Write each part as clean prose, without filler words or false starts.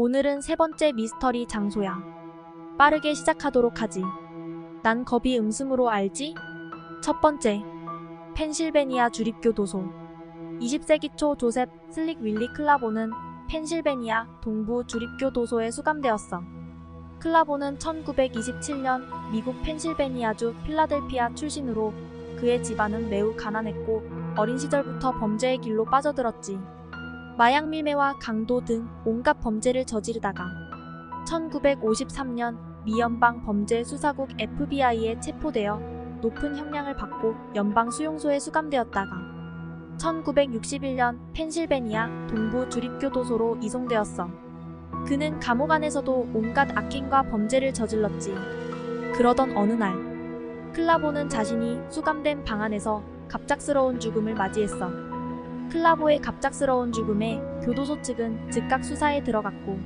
오늘은 세 번째 미스터리 장소야. 빠르게 시작하도록 하지. 난 겁이 음습으로 알지? 첫 번째, 펜실베니아 주립교도소. 20세기 초 조셉 슬릭 윌리 클라보는 펜실베니아 동부 주립교도소에 수감되었어. 클라보는 1927년 미국 펜실베니아주 필라델피아 출신으로 그의 집안은 매우 가난했고 어린 시절부터 범죄의 길로 빠져들었지. 마약 밀매와 강도 등 온갖 범죄를 저지르다가 1953년 미 연방 범죄 수사국 FBI에 체포되어 높은 형량을 받고 연방 수용소에 수감되었다가 1961년 펜실베니아 동부 주립교도소로 이송되었어. 그는 감옥 안에서도 온갖 악행과 범죄를 저질렀지. 그러던 어느 날, 클라보는 자신이 수감된 방 안에서 갑작스러운 죽음을 맞이했어. 클라보의 갑작스러운 죽음에 교도소 측은 즉각 수사에 들어갔고,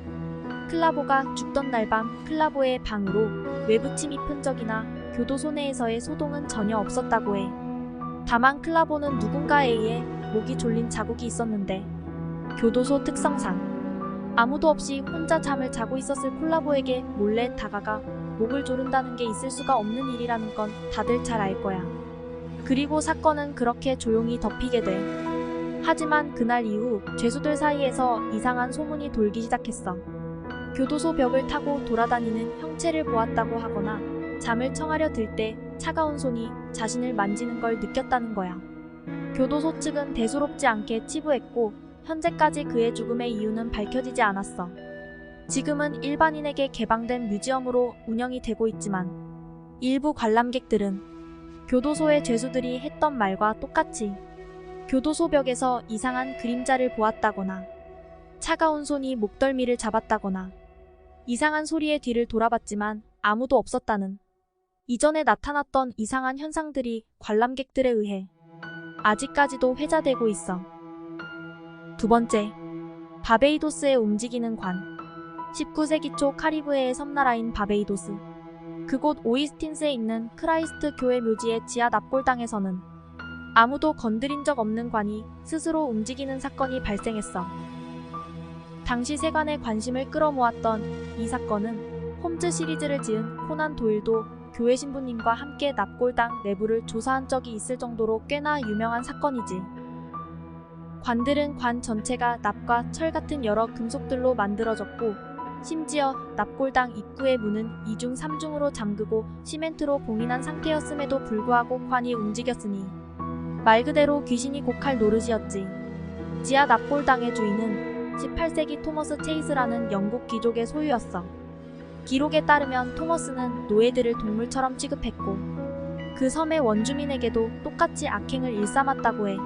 클라보가 죽던 날 밤 클라보의 방으로 외부 침입 흔적이나 교도소 내에서의 소동은 전혀 없었다고 해. 다만 클라보는 누군가에 의해 목이 졸린 자국이 있었는데, 교도소 특성상 아무도 없이 혼자 잠을 자고 있었을 클라보에게 몰래 다가가 목을 조른다는 게 있을 수가 없는 일이라는 건 다들 잘 알 거야. 그리고 사건은 그렇게 조용히 덮이게 돼. 하지만 그날 이후 죄수들 사이에서 이상한 소문이 돌기 시작했어. 교도소 벽을 타고 돌아다니는 형체를 보았다고 하거나 잠을 청하려 들 때 차가운 손이 자신을 만지는 걸 느꼈다는 거야. 교도소 측은 대수롭지 않게 치부했고 현재까지 그의 죽음의 이유는 밝혀지지 않았어. 지금은 일반인에게 개방된 뮤지엄으로 운영이 되고 있지만 일부 관람객들은 교도소의 죄수들이 했던 말과 똑같이 교도소 벽에서 이상한 그림자를 보았다거나 차가운 손이 목덜미를 잡았다거나 이상한 소리의 뒤를 돌아봤지만 아무도 없었다는 이전에 나타났던 이상한 현상들이 관람객들에 의해 아직까지도 회자되고 있어. 두 번째, 바베이도스의 움직이는 관. 19세기 초 카리브해의 섬나라인 바베이도스. 그곳 오이스틴스에 있는 크라이스트 교회 묘지의 지하 납골당에서는 아무도 건드린 적 없는 관이 스스로 움직이는 사건이 발생했어. 당시 세간의 관심을 끌어모았던 이 사건은 홈즈 시리즈를 지은 코난 도일도 교회 신부님과 함께 납골당 내부를 조사한 적이 있을 정도로 꽤나 유명한 사건이지. 관들은 관 전체가 납과 철 같은 여러 금속들로 만들어졌고 심지어 납골당 입구의 문은 2중 3중으로 잠그고 시멘트로 봉인한 상태였음에도 불구하고 관이 움직였으니 말 그대로 귀신이 곡할 노릇이었지. 지하 납골당의 주인은 18세기 토머스 체이스라는 영국 귀족의 소유였어. 기록에 따르면 토머스는 노예들을 동물처럼 취급했고 그 섬의 원주민에게도 똑같이 악행을 일삼았다고 해.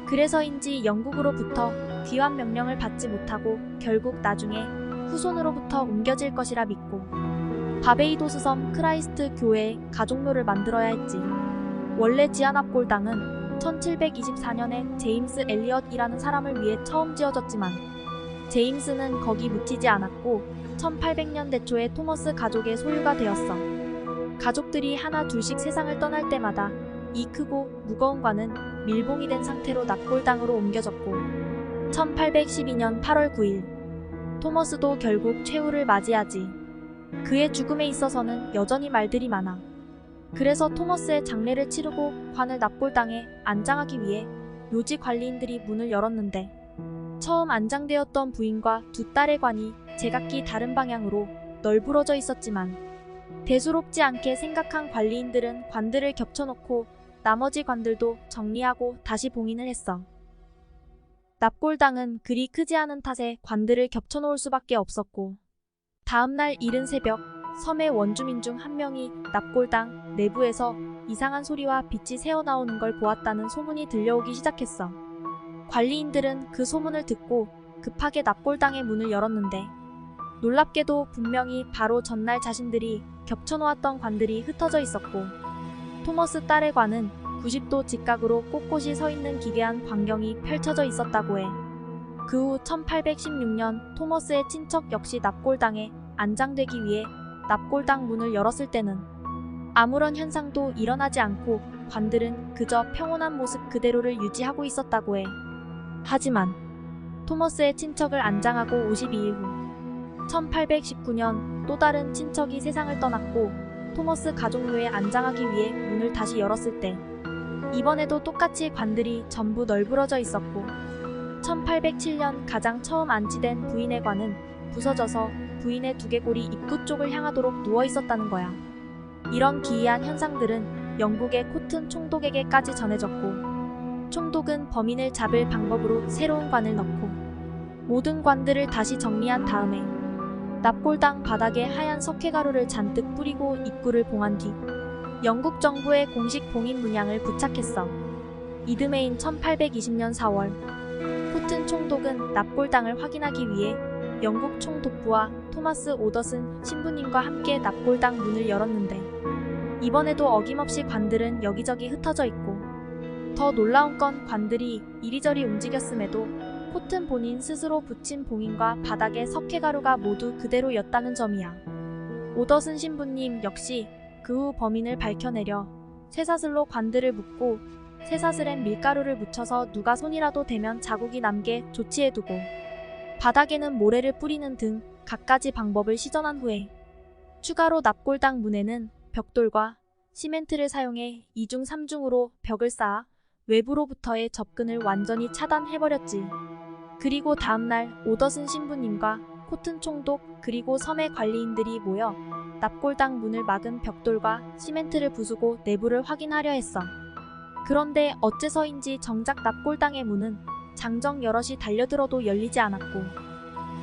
그래서인지 영국으로부터 귀환 명령을 받지 못하고 결국 나중에 후손으로부터 옮겨질 것이라 믿고 바베이도스 섬 크라이스트 교회에 가족묘를 만들어야 했지. 원래 지하 납골당은 1724년에 제임스 엘리엇이라는 사람을 위해 처음 지어졌지만 제임스는 거기 묻히지 않았고 1800년대 초에 토머스 가족의 소유가 되었어. 가족들이 하나 둘씩 세상을 떠날 때마다 이 크고 무거운 관은 밀봉이 된 상태로 납골당으로 옮겨졌고 1812년 8월 9일 토머스도 결국 최후를 맞이하지. 그의 죽음에 있어서는 여전히 말들이 많아. 그래서 토머스의 장례를 치르고 관을 납골당에 안장하기 위해 묘지 관리인들이 문을 열었는데 처음 안장되었던 부인과 두 딸의 관이 제각기 다른 방향으로 널브러져 있었지만 대수롭지 않게 생각한 관리인들은 관들을 겹쳐놓고 나머지 관들도 정리하고 다시 봉인을 했어. 납골당은 그리 크지 않은 탓에 관들을 겹쳐놓을 수밖에 없었고 다음날 이른 새벽 섬의 원주민 중 한 명이 납골당 내부에서 이상한 소리와 빛이 새어나오는 걸 보았다는 소문이 들려오기 시작했어. 관리인들은 그 소문을 듣고 급하게 납골당의 문을 열었는데 놀랍게도 분명히 바로 전날 자신들이 겹쳐놓았던 관들이 흩어져 있었고 토머스 딸의 관은 90도 직각으로 꼿꼿이 서 있는 기괴한 광경이 펼쳐져 있었다고 해. 그 후 1816년 토머스의 친척 역시 납골당에 안장되기 위해 납골당 문을 열었을 때는 아무런 현상도 일어나지 않고 관들은 그저 평온한 모습 그대로를 유지하고 있었다고 해. 하지만 토머스의 친척을 안장하고 52일 후 1819년 또 다른 친척이 세상을 떠났고 토머스 가족묘에 안장하기 위해 문을 다시 열었을 때 이번에도 똑같이 관들이 전부 널브러져 있었고 1807년 가장 처음 안치된 부인의 관은 부서져서 부인의 두개골이 입구 쪽을 향하도록 누워 있었다는 거야. 이런 기이한 현상들은 영국의 코튼 총독에게까지 전해졌고 총독은 범인을 잡을 방법으로 새로운 관을 넣고 모든 관들을 다시 정리한 다음에 납골당 바닥에 하얀 석회가루를 잔뜩 뿌리고 입구를 봉한 뒤 영국 정부의 공식 봉인 문양을 부착했어. 이듬해인 1820년 4월 코튼 총독은 납골당을 확인하기 위해 영국 총독부와 토마스 오더슨 신부님과 함께 납골당 문을 열었는데 이번에도 어김없이 관들은 여기저기 흩어져 있고 더 놀라운 건 관들이 이리저리 움직였음에도 코튼 본인 스스로 붙인 봉인과 바닥의 석회가루가 모두 그대로였다는 점이야. 오더슨 신부님 역시 그 후 범인을 밝혀내려 쇠사슬로 관들을 묶고 쇠사슬엔 밀가루를 묻혀서 누가 손이라도 대면 자국이 남게 조치해두고 바닥에는 모래를 뿌리는 등 갖가지 방법을 시전한 후에 추가로 납골당 문에는 벽돌과 시멘트를 사용해 2중 3중으로 벽을 쌓아 외부로부터의 접근을 완전히 차단해버렸지. 그리고 다음날 오더슨 신부님과 코튼 총독 그리고 섬의 관리인들이 모여 납골당 문을 막은 벽돌과 시멘트를 부수고 내부를 확인하려 했어. 그런데 어째서인지 정작 납골당의 문은 장정 여럿이 달려들어도 열리지 않았고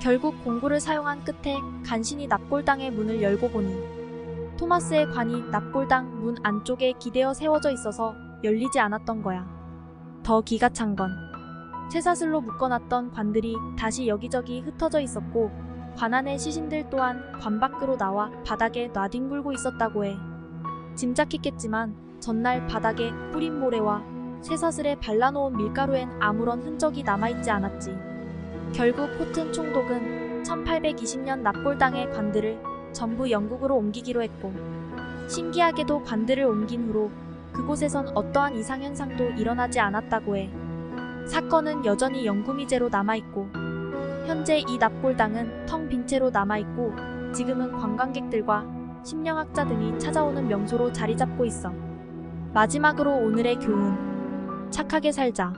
결국 공구를 사용한 끝에 간신히 납골당의 문을 열고 보니 토마스의 관이 납골당 문 안쪽에 기대어 세워져 있어서 열리지 않았던 거야. 더 기가 찬 건 쇠사슬로 묶어놨던 관들이 다시 여기저기 흩어져 있었고 관 안의 시신들 또한 관 밖으로 나와 바닥에 놔뒹굴고 있었다고 해. 짐작했겠지만 전날 바닥에 뿌린 모래와 쇠사슬에 발라놓은 밀가루엔 아무런 흔적이 남아있지 않았지. 결국 코튼 총독은 1820년 납골당의 관들을 전부 영국으로 옮기기로 했고 신기하게도 관들을 옮긴 후로 그곳에선 어떠한 이상현상도 일어나지 않았다고 해. 사건은 여전히 영구미제로 남아있고 현재 이 납골당은 텅 빈 채로 남아있고 지금은 관광객들과 심령학자 등이 찾아오는 명소로 자리 잡고 있어. 마지막으로 오늘의 교훈. 착하게 살자.